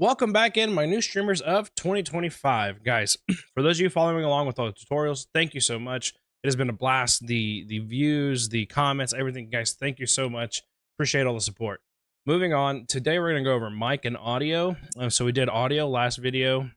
Welcome back in, my new streamers of 2025. Guys, for those of you following along with all the tutorials, thank you so much. It has been a blast. The views, the comments, everything, guys, thank you so much. Appreciate all the support. Moving on, today we're going to go over mic and audio. So we did audio last video,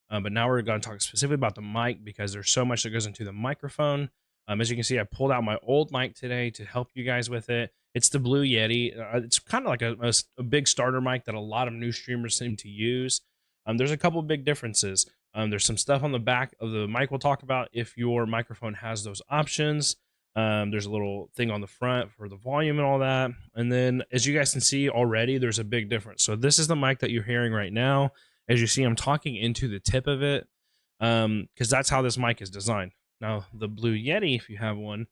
but now we're going to talk specifically about the mic because there's so much that goes into the microphone. As you can see, I pulled out my old mic today to help you guys with it. It's the Blue Yeti. It's kind of like a big starter mic that a lot of new streamers seem to use. There's a couple big differences. There's some stuff on the back of the mic we'll talk about if your microphone has those options. There's a little thing on the front for the volume and all that. And then as you guys can see already, there's a big difference. So this is the mic that you're hearing right now. As you see, I'm talking into the tip of it because that's how this mic is designed. Now, the Blue Yeti, if you have one,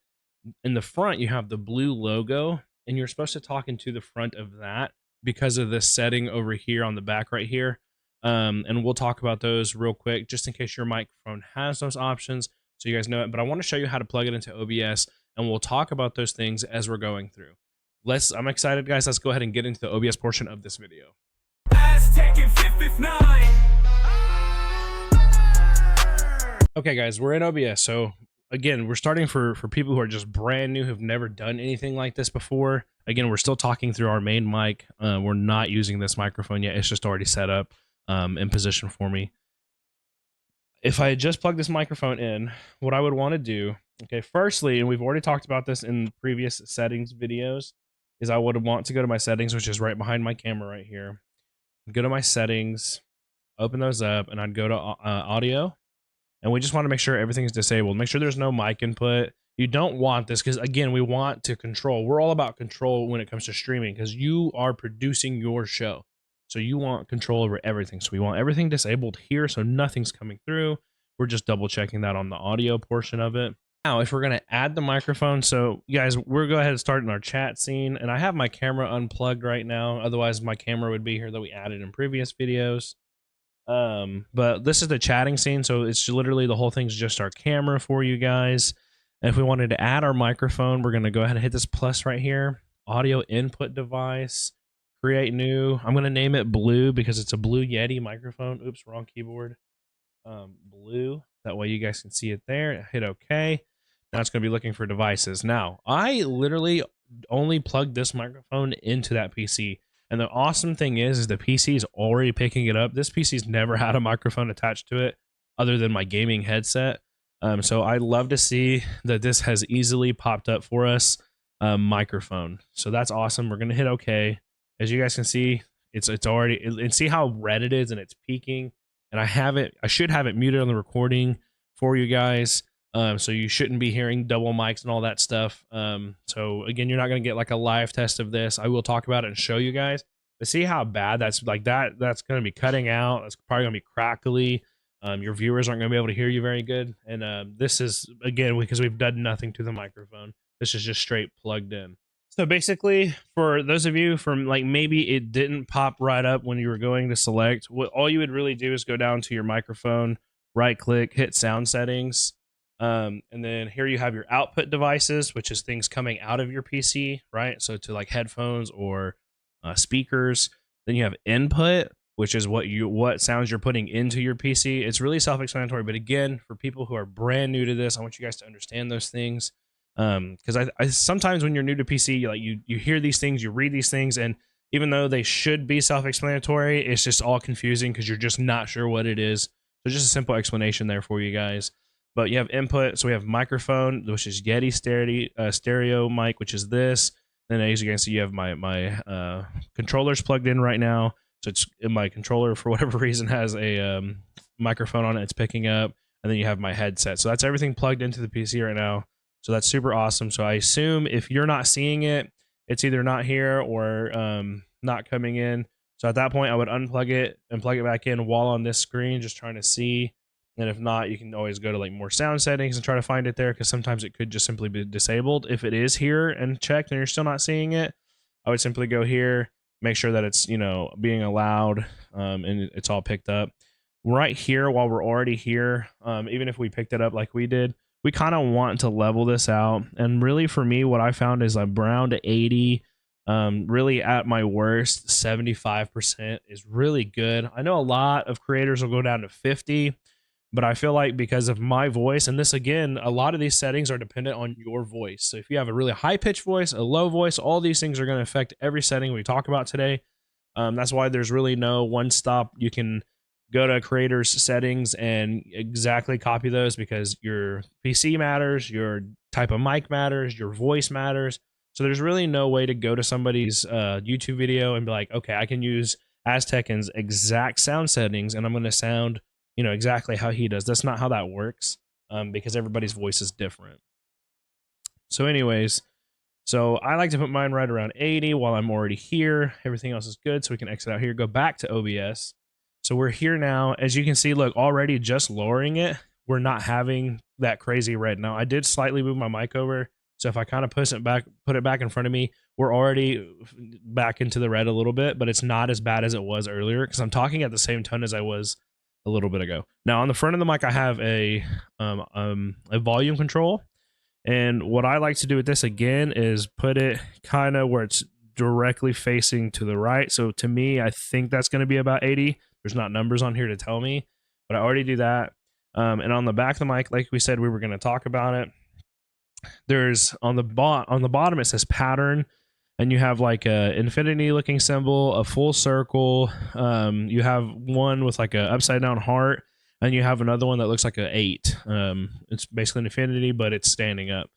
in the front, you have the blue logo, and you're supposed to talk into the front of that because of this setting over here on the back right here. And we'll talk about those real quick, just in case your microphone has those options, so you guys know it. But I want to show you how to plug it into OBS, and we'll talk about those things as we're going through. I'm excited, guys. Let's go ahead and get into the OBS portion of this video. Okay, guys, we're in OBS. So again, we're starting for people who are just brand new, who've never done anything like this before. Again, we're still talking through our main mic. We're not using this microphone yet. It's just already set up in position for me. If I had just plugged this microphone in, what I would want to do, okay, firstly, and we've already talked about this in previous settings videos, is I would want to go to my settings, which is right behind my camera right here. I'd go to my settings, open those up, and I'd go to audio. And we just want to make sure everything is disabled. Make sure there's no mic input. You don't want this because, again, we want to control. We're all about control when it comes to streaming because you are producing your show. So you want control over everything. So we want everything disabled here so nothing's coming through. We're just double checking that on the audio portion of it. Now, if we're going to add the microphone, so you guys, we're going to go ahead and start in our chat scene. And I have my camera unplugged right now. Otherwise, my camera would be here that we added in previous videos. But this is the chatting scene, so it's literally the whole thing's just our camera for you guys. And if we wanted to add our microphone, we're going to go ahead and hit this plus right here, audio input device, create new. I'm going to name it Blue because it's a Blue Yeti microphone. Oops, wrong keyboard. Blue. That way you guys can see it there. Hit OK. Now it's going to be looking for devices. Now, I literally only plugged this microphone into that PC. And the awesome thing is the PC is already picking it up. This PC's never had a microphone attached to it other than my gaming headset. So I love to see that this has easily popped up for us, microphone. So that's awesome. We're going to hit OK. As you guys can see, it's already, and see how red it is and it's peaking. And I should have it muted on the recording for you guys. So you shouldn't be hearing double mics and all that stuff. So again, you're not going to get like a live test of this. I will talk about it and show you guys. But see how bad that's like that's going to be cutting out. That's probably going to be crackly. Your viewers aren't going to be able to hear you very good. And this is, again, because we've done nothing to the microphone. This is just straight plugged in. So basically, for those of you from like maybe it didn't pop right up when you were going to select, all you would really do is go down to your microphone, right click, hit sound settings. And then here you have your output devices, which is things coming out of your PC, right? So to like headphones or speakers. Then you have input, which is what sounds you're putting into your PC. It's really self-explanatory, but again, for people who are brand new to this, I want you guys to understand those things. Because I sometimes when you're new to PC, like you hear these things, you read these things, and even though they should be self-explanatory, it's just all confusing because you're just not sure what it is. So just a simple explanation there for you guys. But you have input, so we have microphone, which is Yeti stereo mic, which is this. Then as you can see, you have my controllers plugged in right now. So it's my controller for whatever reason has a microphone on it. It's picking up, and then you have my headset. So that's everything plugged into the PC right now. So that's super awesome. So I assume if you're not seeing it, it's either not here or not coming in. So at that point, I would unplug it and plug it back in while on this screen, just trying to see. And if not, you can always go to like more sound settings and try to find it there because sometimes it could just simply be disabled. If it is here and checked and you're still not seeing it, I would simply go here, make sure that it's, being allowed and it's all picked up. Right here, while we're already here, even if we picked it up like we did, we kind of want to level this out. And really for me, what I found is like brown to 80, Really at my worst, 75% is really good. I know a lot of creators will go down to 50, but I feel like because of my voice, and this again, a lot of these settings are dependent on your voice. So if you have a really high pitched voice, a low voice, all these things are going to affect every setting we talk about today. That's why there's really no one stop. You can go to creators settings and exactly copy those, because your PC matters, your type of mic matters, your voice matters. So there's really no way to go to somebody's YouTube video and be like, okay, I can use Aztecan's exact sound settings and I'm going to sound, exactly how he does. That's not how that works, because everybody's voice is different. So anyways, so I like to put mine right around 80 while I'm already here. Everything else is good. So we can exit out here, go back to OBS. So we're here now. As you can see, look, already just lowering it, we're not having that crazy red. Now I did slightly move my mic over. So if I kind of put it back in front of me, we're already back into the red a little bit, but it's not as bad as it was earlier because I'm talking at the same tone as I was a little bit ago. Now on the front of the mic, I have a volume control. And what I like to do with this again is put it kind of where it's directly facing to the right. So to me, I think that's going to be about 80. There's not numbers on here to tell me, but I already do that. And on the back of the mic, like we said, we were going to talk about it. There's on the bottom, it says pattern, and you have like a infinity looking symbol, a full circle. You have one with like a upside down heart, and you have another one that looks like an 8. It's basically an infinity, but it's standing up.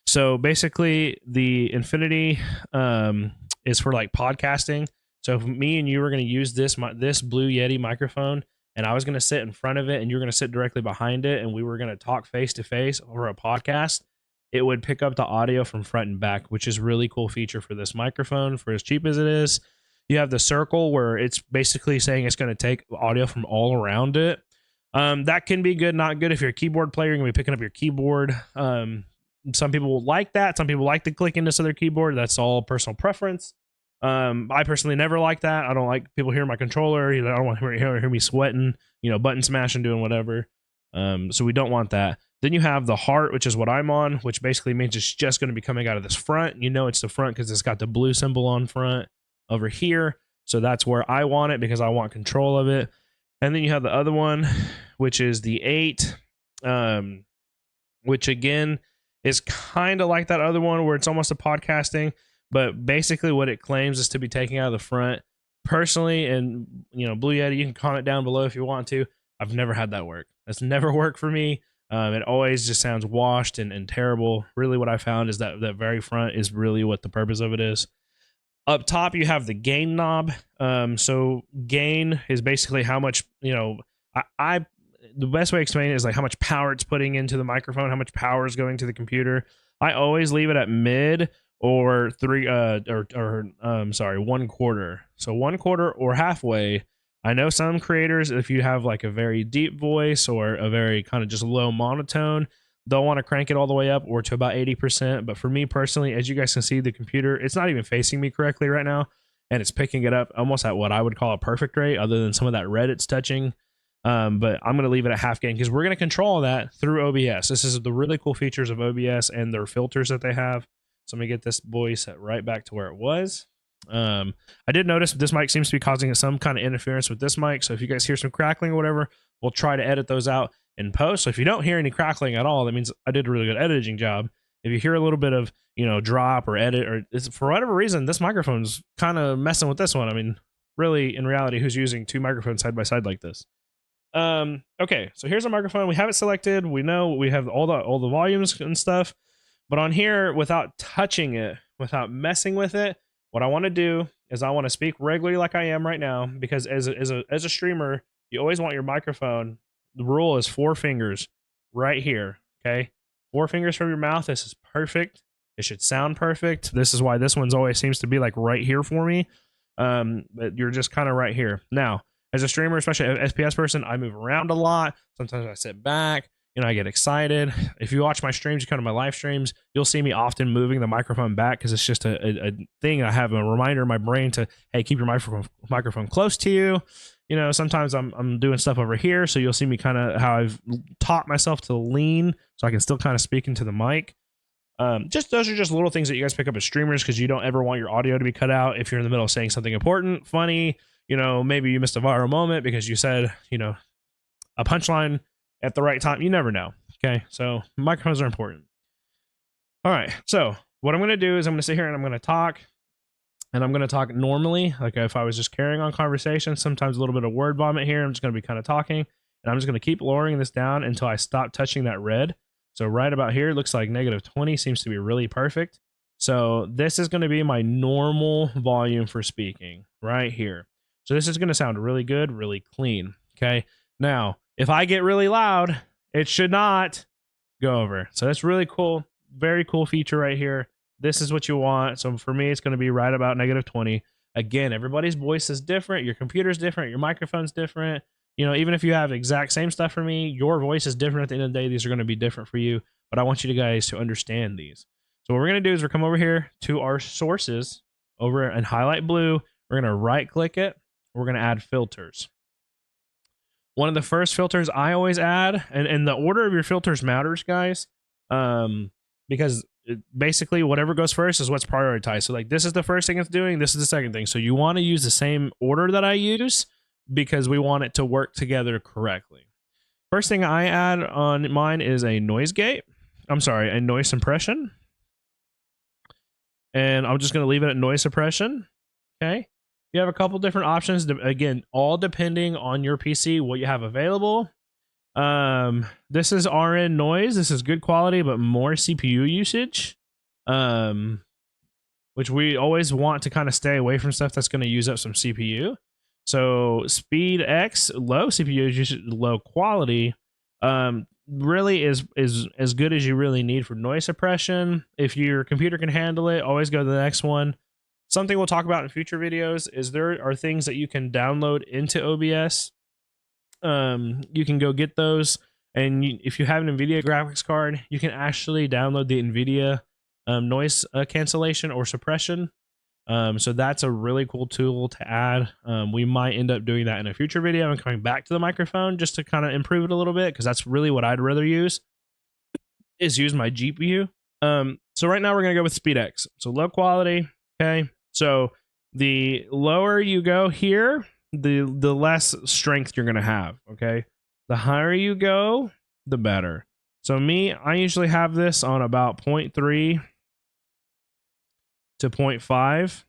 So basically the infinity is for like podcasting. So if me and you were going to use this Blue Yeti microphone, and I was going to sit in front of it and you're going to sit directly behind it, and we were going to talk face to face over a podcast, it would pick up the audio from front and back, which is a really cool feature for this microphone for as cheap as it is. You have the circle where it's basically saying it's going to take audio from all around it. That can be good, not good. If you're a keyboard player, you're going to be picking up your keyboard. Some people will like that. Some people like to click into their keyboard. That's all personal preference. I personally never like that. I don't like people hearing my controller. I don't want to hear me sweating, button smashing, doing whatever. So we don't want that. Then you have the heart, which is what I'm on, which basically means it's just going to be coming out of this front. It's the front because it's got the blue symbol on front over here. So that's where I want it because I want control of it. And then you have the other one, which is the 8, which again is kind of like that other one where it's almost a podcasting, but basically what it claims is to be taking out of the front. Personally, and Blue Yeti, you can comment down below if you want to. I've never had that work. That's never worked for me. It always just sounds washed and terrible. Really what I found is that very front is really what the purpose of it is. Up top, you have the gain knob. So gain is basically how much, the best way to explain it is like how much power it's putting into the microphone, how much power is going to the computer. I always leave it at mid or 1/4. So 1/4 or halfway. I know some creators, if you have like a very deep voice or a very kind of just low monotone, they'll want to crank it all the way up or to about 80%. But for me personally, as you guys can see, the computer, it's not even facing me correctly right now. And it's picking it up almost at what I would call a perfect rate, other than some of that red it's touching. But I'm going to leave it at half gain because we're going to control that through OBS. This is the really cool features of OBS and their filters that they have. So I'm going to get this boy set right back to where it was. I did notice this mic seems to be causing some kind of interference with this mic. So if you guys hear some crackling or whatever, we'll try to edit those out in post. So if you don't hear any crackling at all, that means I did a really good editing job. If you hear a little bit of, drop or edit, or for whatever reason, this microphone's kind of messing with this one. I mean, really, in reality, who's using 2 microphones side by side like this? Okay, so here's our microphone. We have it selected. We know we have all the volumes and stuff. But on here, without touching it, without messing with it, what I want to do is I want to speak regularly like I am right now, because as a streamer, you always want your microphone. The rule is 4 fingers right here. Okay, 4 fingers from your mouth. This is perfect. It should sound perfect. This is why this one's always seems to be like right here for me. But you're just kind of right here. Now, as a streamer, especially an FPS person, I move around a lot. Sometimes I sit back. I get excited. If you watch my streams, you come to my live streams, you'll see me often moving the microphone back because it's just a thing. I have a reminder in my brain to, hey, keep your microphone close to you. Sometimes I'm doing stuff over here, so you'll see me kind of how I've taught myself to lean so I can still kind of speak into the mic. Just those are just little things that you guys pick up as streamers because you don't ever want your audio to be cut out if you're in the middle of saying something important, funny. You know, maybe you missed a viral moment because you said, you know, a punchline at the right time. You never know. Okay, so microphones are important. All right, so what I'm going to do is I'm going to sit here and I'm going to talk. And I'm going to talk normally, like if I was just carrying on conversation, sometimes a little bit of word vomit here. I'm just going to be kind of talking. And I'm just going to keep lowering this down until I stop touching that red. So right about here, it looks like -20 seems to be really perfect. So this is going to be my normal volume for speaking right here. So this is going to sound really good, really clean. Okay. Now, if I get really loud, it should not go over. So that's really cool. Very cool feature right here. This is what you want. So for me, it's going to be right about -20. Again, everybody's voice is different. Your computer's different. Your microphone's different. You know, even if you have exact same stuff for me, your voice is different at the end of the day. These are going to be different for you, but I want you guys to understand these. So what we're going to do is we're come over here to our sources over and highlight blue. We're going to right click it. We're going to add filters. One of the first filters I always add, and the order of your filters matters, guys, because basically whatever goes first is what's prioritized. So like this is the first thing it's doing, this is the second thing. So you want to use the same order that I use because we want it to work together correctly. First thing I add on mine is a noise gate. I'm sorry, a noise suppression. And I'm just going to leave it at noise suppression. Okay. You have a couple different options. Again, all depending on your PC, what you have available. This is RN noise. This is good quality, but more CPU usage. Which we always want to kind of stay away from stuff that's going to use up some CPU. So speed X, low CPU usage, low quality, really is as good as you really need for noise suppression. If your computer can handle it, always go to the next one. Something we'll talk about in future videos is there are things that you can download into OBS. You can go get those, and if you have an NVIDIA graphics card, you can actually download the NVIDIA noise cancellation or suppression. So that's a really cool tool to add. We might end up doing that in a future video and coming back to the microphone just to kind of improve it a little bit, because that's really what I'd rather use, is use my GPU. So right now we're going to go with Speed X. So low quality. Okay. So the lower you go here, the less strength you're going to have. Okay. The higher you go, the better. So me, I usually have this on about 0.3 to 0.5.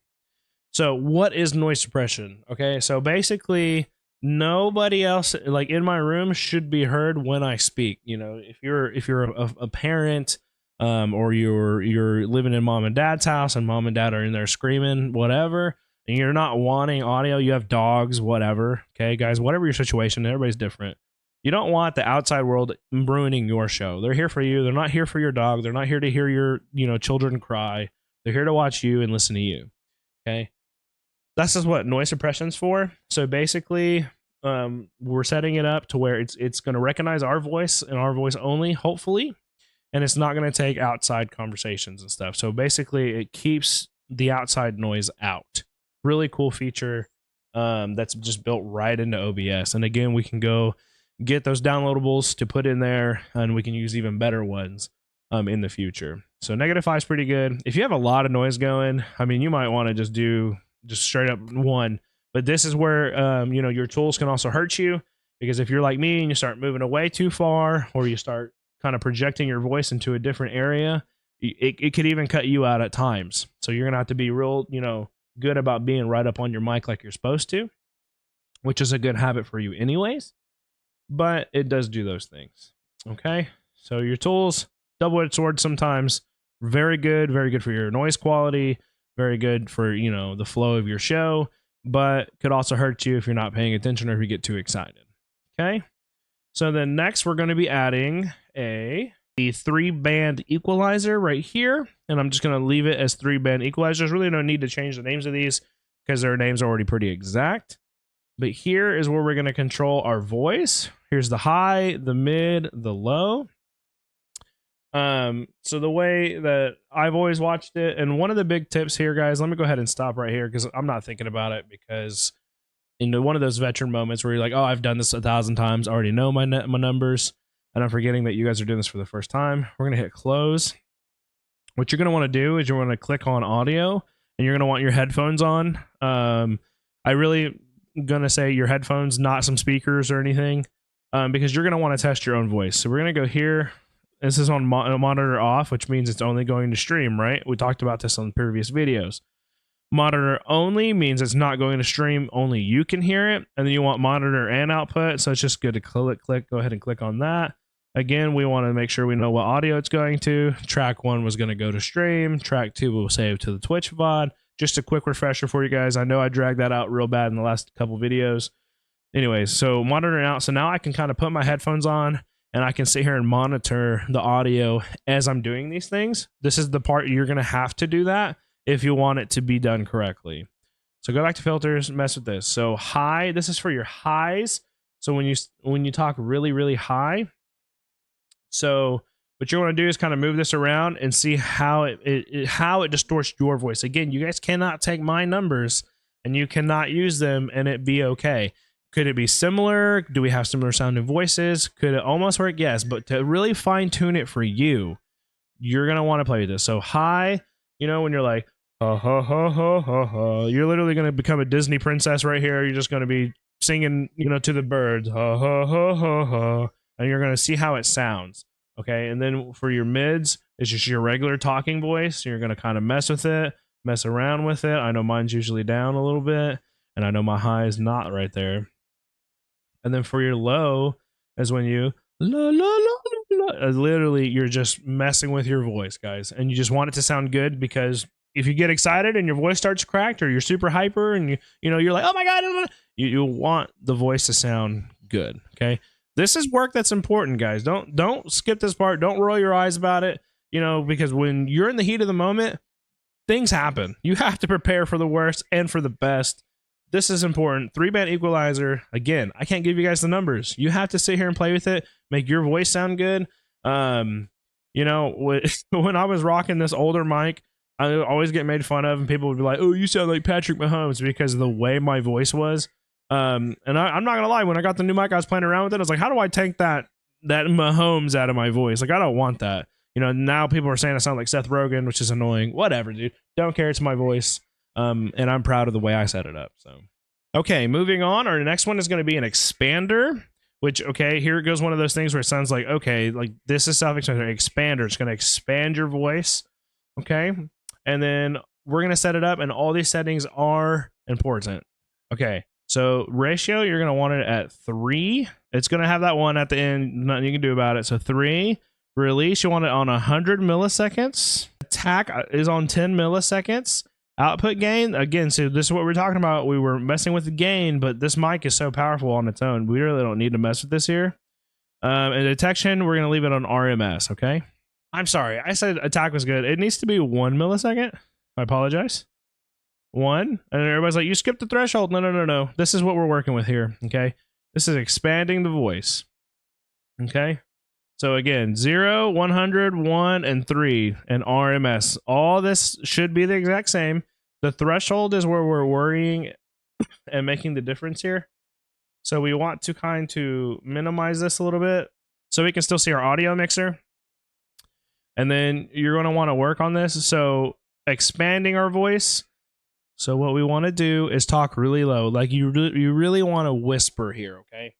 So what is noise suppression? Okay. So basically nobody else like in my room should be heard when I speak. You know, if you're a parent, or you're living in mom and dad's house and mom and dad are in there screaming, whatever, and you're not wanting audio, you have dogs, whatever. Okay, guys, whatever your situation, everybody's different. You don't want the outside world ruining your show. They're here for you. They're not here for your dog. They're not here to hear your, children cry. They're here to watch you and listen to you. Okay. That's just what noise suppression's for. So basically, we're setting it up to where it's going to recognize our voice and our voice only, hopefully. And it's not going to take outside conversations and stuff. So basically, it keeps the outside noise out. Really cool feature that's just built right into OBS. And again, we can go get those downloadables to put in there, and we can use even better ones in the future. So -5 is pretty good. If you have a lot of noise going, I mean, you might want to just do straight up 1. But this is where your tools can also hurt you, because if you're like me and you start moving away too far, or you start kind of projecting your voice into a different area, it could even cut you out at times. So you're gonna have to be real, good about being right up on your mic like you're supposed to, which is a good habit for you anyways, but it does do those things. Okay, so your tools, double-edged sword sometimes, very good for your noise quality, very good for the flow of your show, but could also hurt you if you're not paying attention or if you get too excited. Okay. So then next we're going to be adding the 3-band equalizer right here. And I'm just going to leave it as 3-band equalizer. There's really no need to change the names of these because their names are already pretty exact. But here is where we're going to control our voice. Here's the high, the mid, the low. So the way that I've always watched it, and one of the big tips here, guys, let me go ahead and stop right here because I'm not thinking about it, because into one of those veteran moments where you're like, oh, I've done this 1,000 times, I already know my numbers, and I'm forgetting that you guys are doing this for the first time. We're going to hit close. What you're going to want to do is you're going to click on audio, and you're going to want your headphones on. I really going to say your headphones, not some speakers or anything, because you're going to want to test your own voice. So we're going to go here. This is on monitor off, which means it's only going to stream, right? We talked about this on previous videos. Monitor only means it's not going to stream, only you can hear it. And then you want monitor and output, so it's just good to go ahead and click on that. Again, we want to make sure we know what audio it's going to. Track 1 was going to go to stream. Track 2 will save to the Twitch VOD. Just a quick refresher for you guys. I know I dragged that out real bad in the last couple videos. Anyways, so monitoring out. So now I can kind of put my headphones on, and I can sit here and monitor the audio as I'm doing these things. This is the part you're going to have to do that if you want it to be done correctly. So go back to filters, mess with this. So high, this is for your highs. So when you talk really, really high, so what you want to do is kind of move this around and see how it distorts your voice. Again, you guys cannot take my numbers and you cannot use them and it be okay. Could it be similar? Do we have similar sounding voices? Could it almost work? Yes, but to really fine tune it for you, you're going to want to play with this. So high, you know, when you're like, ha ha ha ha ha ha, you're literally going to become a Disney princess right here. You're just going to be singing, you know, to the birds, ha ha ha ha ha, and you're going to see how it sounds. Okay. And then for your mids, it's just your regular talking voice. You're going to kind of mess with it, mess around with it. I know mine's usually down a little bit, and I know my high is not right there. And then for your low is when you la la la la, literally you're just messing with your voice, guys, and you just want it to sound good, because if you get excited and your voice starts cracked, or you're super hyper and you're like, oh my god, you want the voice to sound good. Okay, this is work that's important, guys. Don't skip this part. Don't roll your eyes about it, because when you're in the heat of the moment, things happen. You have to prepare for the worst and for the best. This is important. 3-band equalizer. Again, I can't give you guys the numbers. You have to sit here and play with it, make your voice sound good. When I was rocking this older mic, I always get made fun of, and people would be like, "Oh, you sound like Patrick Mahomes," because of the way my voice was. And I'm not gonna lie, when I got the new mic, I was playing around with it. I was like, "How do I tank that Mahomes out of my voice? Like, I don't want that." Now people are saying I sound like Seth Rogen, which is annoying. Whatever, dude. Don't care. It's my voice. And I'm proud of the way I set it up. So, okay, moving on. Our next one is going to be an expander, which, okay, here it goes. One of those things where it sounds like, okay, like this is self-explanatory. Expander. It's going to expand your voice. Okay. And then we're going to set it up, and all these settings are important. Okay. So ratio, you're going to want it at 3. It's going to have that one at the end. Nothing you can do about it. So 3. Release, you want it on 100 milliseconds. Attack is on 10 milliseconds. Output gain, again, so this is what we're talking about. We were messing with the gain, but this mic is so powerful on its own. We really don't need to mess with this here. And detection, we're going to leave it on RMS, okay? I'm sorry. I said attack was good. It needs to be 1 millisecond. I apologize. 1. And everybody's like, you skipped the threshold. No. This is what we're working with here, okay? This is expanding the voice, okay? So again, 0, 100, 1, and 3, and RMS. All this should be the exact same. The threshold is where we're worrying and making the difference here. So we want to kind of minimize this a little bit so we can still see our audio mixer. And then you're going to want to work on this. So expanding our voice. So what we want to do is talk really low. Like you really want to whisper here, okay?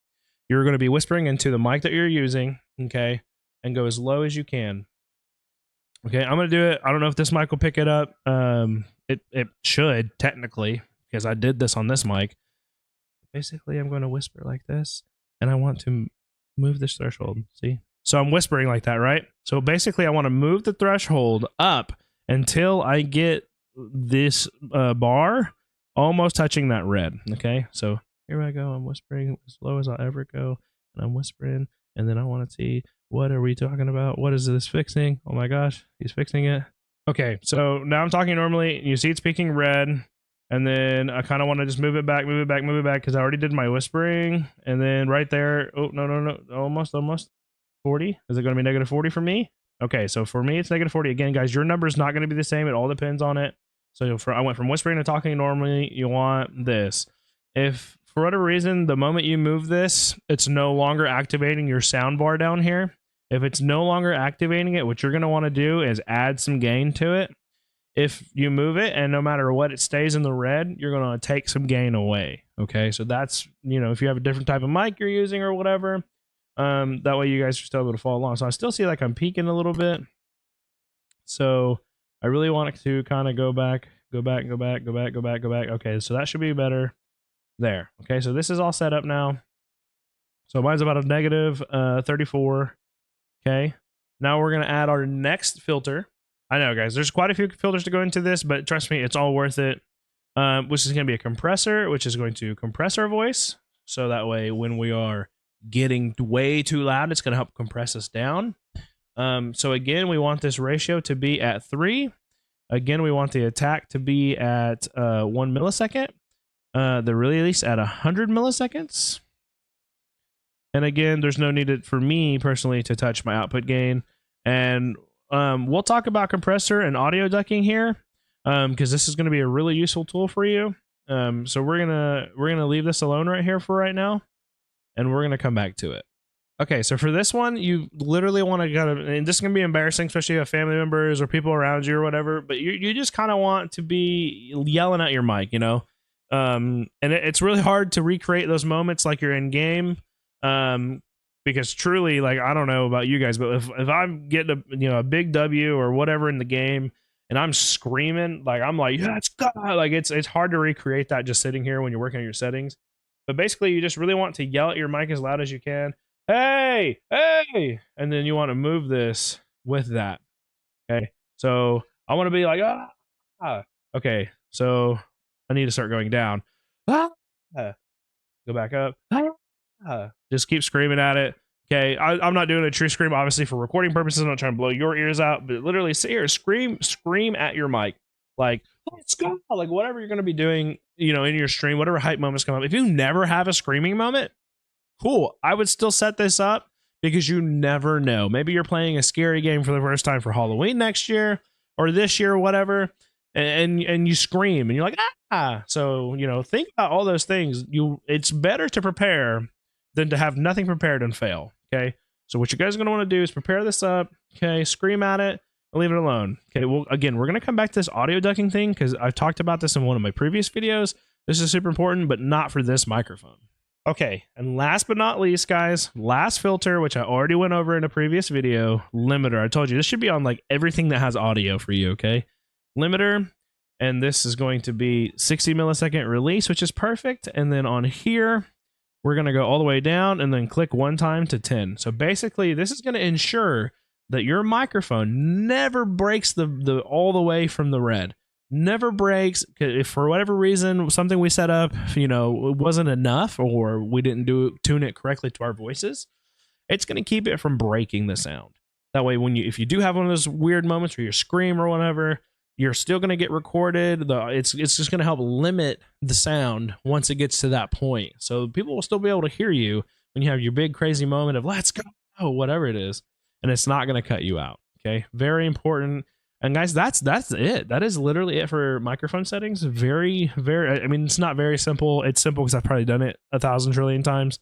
You're going to be whispering into the mic that you're using, okay? And go as low as you can. Okay, I'm going to do it. I don't know if this mic will pick it up. It should, technically, because I did this on this mic. Basically, I'm going to whisper like this, and I want to move this threshold. See? So I'm whispering like that, right? So basically, I want to move the threshold up until I get this bar almost touching that red, okay? So here I go. I'm whispering as low as I'll ever go, and I'm whispering, and then I want to see, what are we talking about? What is this fixing? Oh my gosh, he's fixing it. Okay, so now I'm talking normally. You see it's peaking red, and then I kind of want to just move it back, because I already did my whispering. And then right there, oh, no, almost 40. Is it going to be negative 40 for me? Okay, so for me, it's negative 40. Again, guys, your number is not going to be the same. It all depends on it. So I went from whispering to talking normally. You want this. If for whatever reason, the moment you move this, it's no longer activating your sound bar down here, If it's no longer activating it, what you're going to want to do is add some gain to it. If you move it and no matter what, it stays in the red, you're going to take some gain away. Okay, so that's, if you have a different type of mic you're using or whatever, that way you guys are still able to follow along. So I still see like I'm peaking a little bit. So I really want it to kind of go back. Okay, so that should be better there. Okay, so this is all set up now. So mine's about a negative 34. Okay, now we're going to add our next filter. I know, guys, there's quite a few filters to go into this, but trust me, it's all worth it. Which is going to be a compressor, which is going to compress our voice. So that way, when we are getting way too loud, it's going to help compress us down. So again, we want this ratio to be at 3. Again, we want the attack to be at 1 millisecond. The release at 100 milliseconds. And again, there's no need for me personally to touch my output gain. And we'll talk about compressor and audio ducking here, because this is going to be a really useful tool for you. So we're gonna leave this alone right here for right now, and we're gonna come back to it. Okay, so for this one, you literally want to kind of, and this is gonna be embarrassing, especially if you have family members or people around you or whatever. But you just kind of want to be yelling at your mic, and it's really hard to recreate those moments like you're in game. Because truly, like, I don't know about you guys, but if I'm getting a big W or whatever in the game and I'm screaming, like, I'm like, yeah, it's God. Like, it's hard to recreate that just sitting here when you're working on your settings. But basically, you just really want to yell at your mic as loud as you can. Hey, hey, and then you want to move this with that. Okay, so I want to be like, ah. Okay, so I need to start going down. Go back up. Just keep screaming at it. Okay, I'm not doing a true scream, obviously, for recording purposes. I'm not trying to blow your ears out, but literally sit here, scream at your mic, like, let's go, like whatever you're going to be doing, in your stream, whatever hype moments come up. If you never have a screaming moment, cool. I would still set this up because you never know. Maybe you're playing a scary game for the first time for Halloween next year or this year or whatever, and you scream and you're like, ah. So, think about all those things. It's better to prepare than to have nothing prepared and fail. Okay, so what you guys are going to want to do is prepare this up. Okay, scream at it and leave it alone. Okay, well, again, we're going to come back to this audio ducking thing because I've talked about this in one of my previous videos. This is super important, but not for this microphone. Okay, and last but not least, guys, last filter, which I already went over in a previous video, limiter. I told you this should be on like everything that has audio for you. Okay, limiter. And this is going to be 60 millisecond release, which is perfect. And then on here, we're going to go all the way down and then click one time to 10. So basically, this is going to ensure that your microphone never breaks the all the way from the red. Never breaks. If for whatever reason, something we set up, it wasn't enough or we didn't tune it correctly to our voices, it's going to keep it from breaking the sound. That way, if you do have one of those weird moments where you scream or whatever, you're still going to get recorded. It's just going to help limit the sound once it gets to that point. So people will still be able to hear you when you have your big crazy moment of let's go, whatever it is. And it's not going to cut you out. Okay. Very important. And guys, that's it. That is literally it for microphone settings. Very, very, I mean, it's not very simple. It's simple because I've probably done it 1,000 trillion times.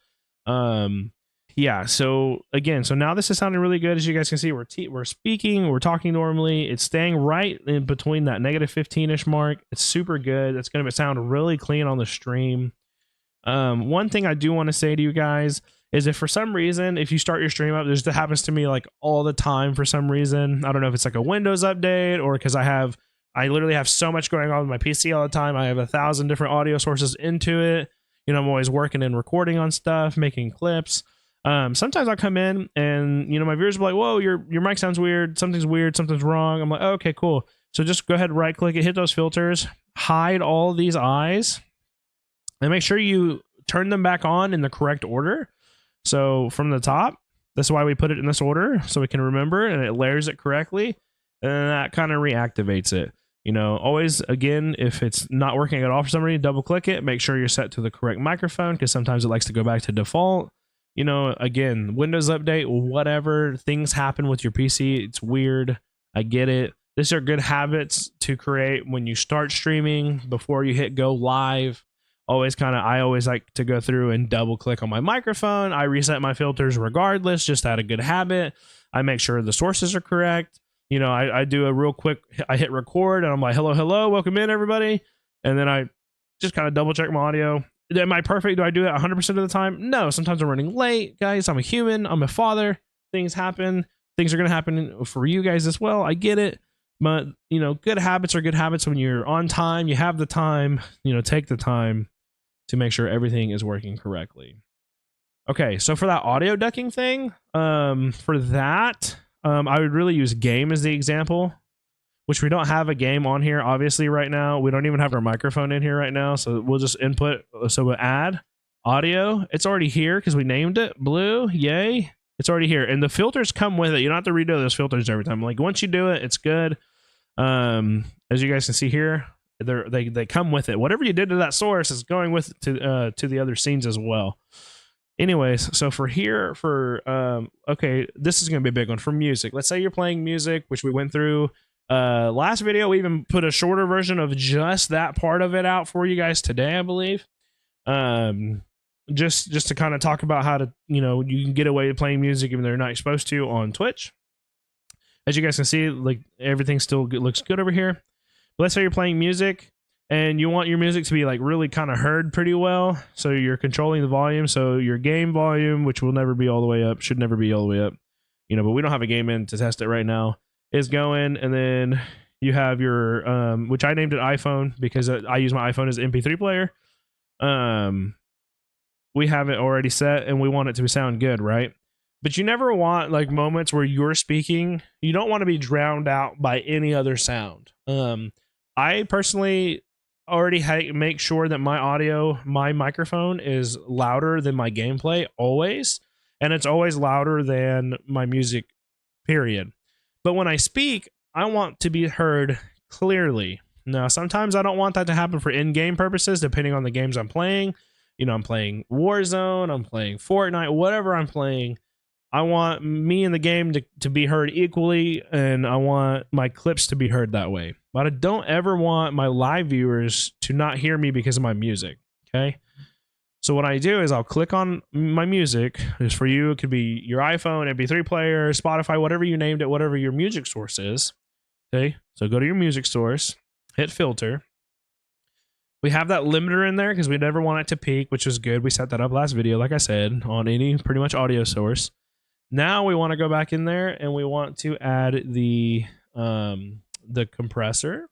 Yeah, so again, so now this is sounding really good. As you guys can see, we're speaking, we're talking normally. It's staying right in between that negative 15-ish mark. It's super good. It's going to sound really clean on the stream. One thing I do want to say to you guys is if for some reason, if you start your stream up, that happens to me like all the time for some reason. I don't know if it's like a Windows update or because I literally have so much going on with my PC all the time. I have 1,000 different audio sources into it. I'm always working and recording on stuff, making clips. Sometimes I come in and, my viewers will be like, whoa, your mic sounds weird. Something's wrong. I'm like, oh, okay, cool. So just go ahead, right click it, hit those filters, hide all these eyes, and make sure you turn them back on in the correct order. So from the top, that's why we put it in this order so we can remember and it layers it correctly. And that kind of reactivates it. Always, again, if it's not working at all for some reason, double click it, make sure you're set to the correct microphone because sometimes it likes to go back to default. Again, Windows update, whatever, things happen with your PC. It's weird. I get it. These are good habits to create when you start streaming before you hit go live. I always like to go through and double click on my microphone. I reset my filters regardless, just out of good habit. I make sure the sources are correct. You know, I do a real quick, I hit record and I'm like, hello, welcome in everybody. And then I just kind of double check my audio. Am I perfect? Do I do that 100% of the time? No, sometimes I'm running late, guys. I'm a human. I'm a father. Things happen. Things are going to happen for you guys as well. I get it. But, you know, good habits are good habits. When you're on time, you have the time, you know, take the time to make sure everything is working correctly. Okay, so for that audio ducking thing, for that, I would really use game as the example, which we don't have a game on here, obviously, right now. We don't even have our microphone in here right now, so we'll just input. So we'll add audio. It's already here because we named it blue. Yay. It's already here. And the filters come with it. You don't have to redo those filters every time. Like, once you do it, it's good. As you guys can see here, they come with it. Whatever you did to that source is going with to the other scenes as well. Anyways, so for here, okay, this is going to be a big one for music. Let's say you're playing music, which we went through last video. We even put a shorter version of just that part of it out for you guys today, I believe. Just to kind of talk about how to, you know, you can get away with playing music even though you're not supposed to on Twitch. As you guys can see, like, everything still looks good over here. But let's say you're playing music and you want your music to be like really kind of heard pretty well. So you're controlling the volume. So your game volume, which will never be all the way up, should never be all the way up, you know, but we don't have a game in to test it right now, is going. And then you have your, which I named it iPhone because I use my iPhone as an MP3 player. We have it already set and we want it to sound good, right? But you never want like moments where you're speaking. You don't want to be drowned out by any other sound. I personally already make sure that my audio, my microphone is louder than my gameplay always. And it's always louder than my music, period. But when I speak, I want to be heard clearly. Now, sometimes I don't want that to happen for in-game purposes, depending on the games I'm playing. You know, I'm playing Warzone, I'm playing Fortnite, whatever I'm playing. I want me in the game to be heard equally, and I want my clips to be heard that way. But I don't ever want my live viewers to not hear me because of my music, okay? So what I do is I'll click on my music. Just for you, it could be your iPhone, MP3 player, Spotify, whatever you named it, whatever your music source is, okay? So go to your music source, hit filter. We have that limiter in there because we never want it to peak, which is good. We set that up last video, like I said, on any pretty much audio source. Now we want to go back in there and we want to add the compressor.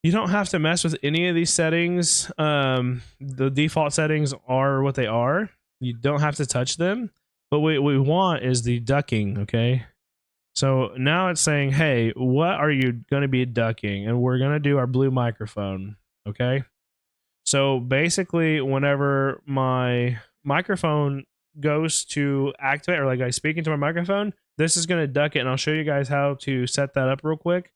You don't have to mess with any of these settings. The default settings are what they are. You don't have to touch them. But what we want is the ducking, okay? So now it's saying, hey, what are you going to be ducking? And we're going to do our blue microphone, okay? So basically, whenever my microphone goes to activate, or like I speak into my microphone, this is going to duck it. And I'll show you guys how to set that up real quick.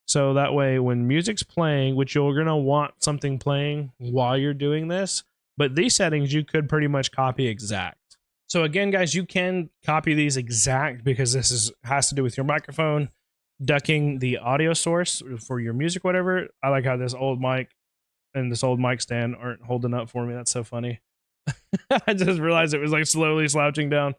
So that way when music's playing, which you're going to want something playing while you're doing this, but these settings you could pretty much copy exact. So again, guys, you can copy these exact because this has to do with your microphone, ducking the audio source for your music, whatever. I like how this old mic and this old mic stand aren't holding up for me. That's so funny. I just realized it was like slowly slouching down.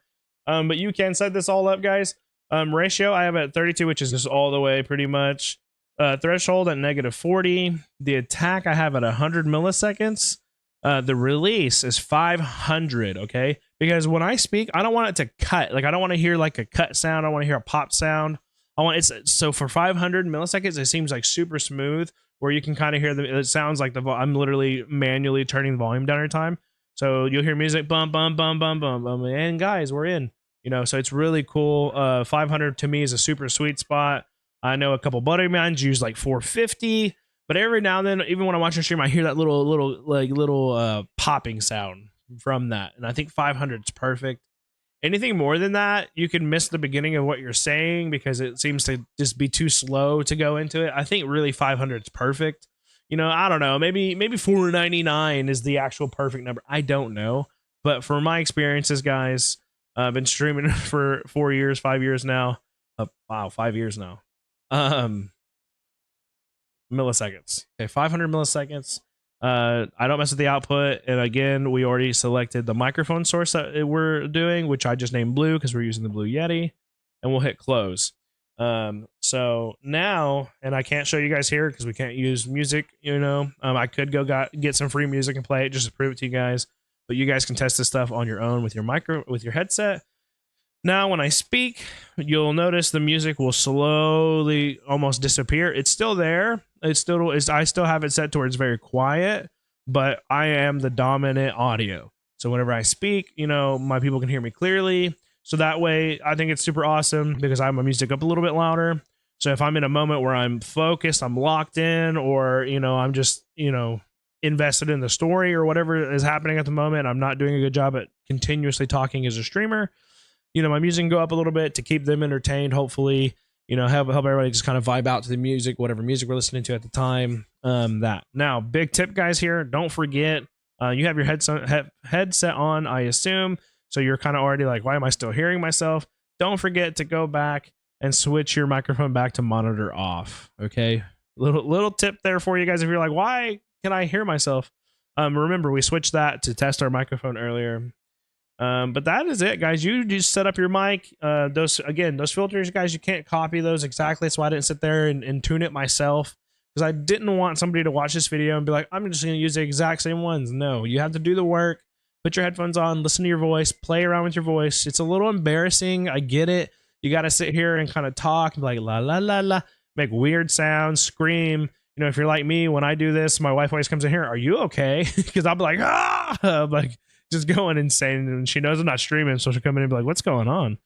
But you can set this all up, guys. Ratio I have at 32, which is just all the way pretty much. Threshold at -40. The attack I have at 100 milliseconds. The release is 500, okay? Because when I speak, I don't want it to cut. Like, I don't want to hear like a cut sound. I want to hear a pop sound. So for 500 milliseconds, it seems like super smooth, where you can kind of hear it sounds like I'm literally manually turning the volume down every time. So you'll hear music, bum, bum, bum, bum, bum, bum, and guys, we're in. You know, so it's really cool. 500 to me is a super sweet spot. I know a couple buddy of mine use like 450, but every now and then, even when I watch a stream, I hear that little popping sound from that, and I think 500 is perfect. Anything more than that, you can miss the beginning of what you're saying because it seems to just be too slow to go into it. I think really 500 is perfect. You know, I don't know. Maybe 499 is the actual perfect number. I don't know. But for my experiences, guys, I've been streaming for 4 years, 5 years now. Wow, 5 years now. milliseconds. Okay, 500 milliseconds. I don't mess with the output. And again, we already selected the microphone source that we're doing, which I just named Blue because we're using the Blue Yeti. And we'll hit close. So now, and I can't show you guys here because we can't use music, you know. I could go get some free music and play it just to prove it to you guys. But you guys can test this stuff on your own with your headset. Now, when I speak, you'll notice the music will slowly almost disappear. It's still there. It still is. I still have it set to where it's very quiet, but I am the dominant audio. So whenever I speak, you know, my people can hear me clearly. So that way, I think it's super awesome because I have my music up a little bit louder. So if I'm in a moment where I'm focused, I'm locked in, or, you know, I'm just, you know, invested in the story or whatever is happening at the moment, I'm not doing a good job at continuously talking as a streamer, you know, my music can go up a little bit to keep them entertained, hopefully, you know, help everybody just kind of vibe out to the music, whatever music we're listening to at the time. That now, big tip, guys, here, don't forget, you have your headset on, I assume, so you're kind of already like, why am I still hearing myself? Don't forget to go back and switch your microphone back to monitor off. Okay, little tip there for you guys if you're like, why can I hear myself? Remember, we switched that to test our microphone earlier. But that is it, guys. You just set up your mic. Those filters, guys, you can't copy those exactly. That's why I didn't sit there and tune it myself, because I didn't want somebody to watch this video and be like, I'm just going to use the exact same ones. No, you have to do the work. Put your headphones on, listen to your voice, play around with your voice. It's a little embarrassing. I get it. You got to sit here and kind of talk and be like, la, la, la, la, make weird sounds, scream. You know, if you're like me, when I do this, my wife always comes in here, are you okay? Because I'll be like, ah, I'm like, just going insane, and she knows I'm not streaming, so she'll come in and be like, what's going on?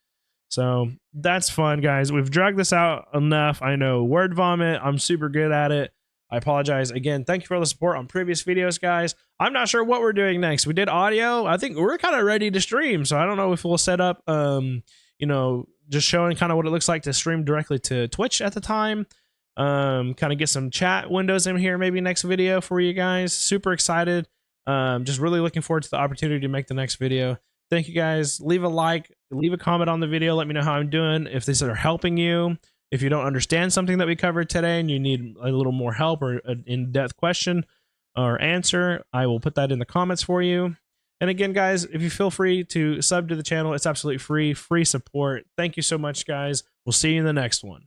So that's fun, guys. We've dragged this out enough. I know, word vomit, I'm super good at it. I apologize again. Thank you for all the support on previous videos, guys. I'm not sure what we're doing next. We did audio. I think we're kind of ready to stream, so I don't know if we'll set up you know, just showing kind of what it looks like to stream directly to Twitch at the time. Kind of get some chat windows in here maybe next video for you guys. Super excited. Just really looking forward to the opportunity to make the next video. Thank you, guys. Leave a like, leave a comment on the video. Let me know how I'm doing, if these are helping you. If you don't understand something that we covered today and you need a little more help or an in-depth question or answer, I will put that in the comments for you. And again, guys, if you feel free to sub to the channel, it's absolutely free support. Thank you so much, guys. We'll see you in the next one.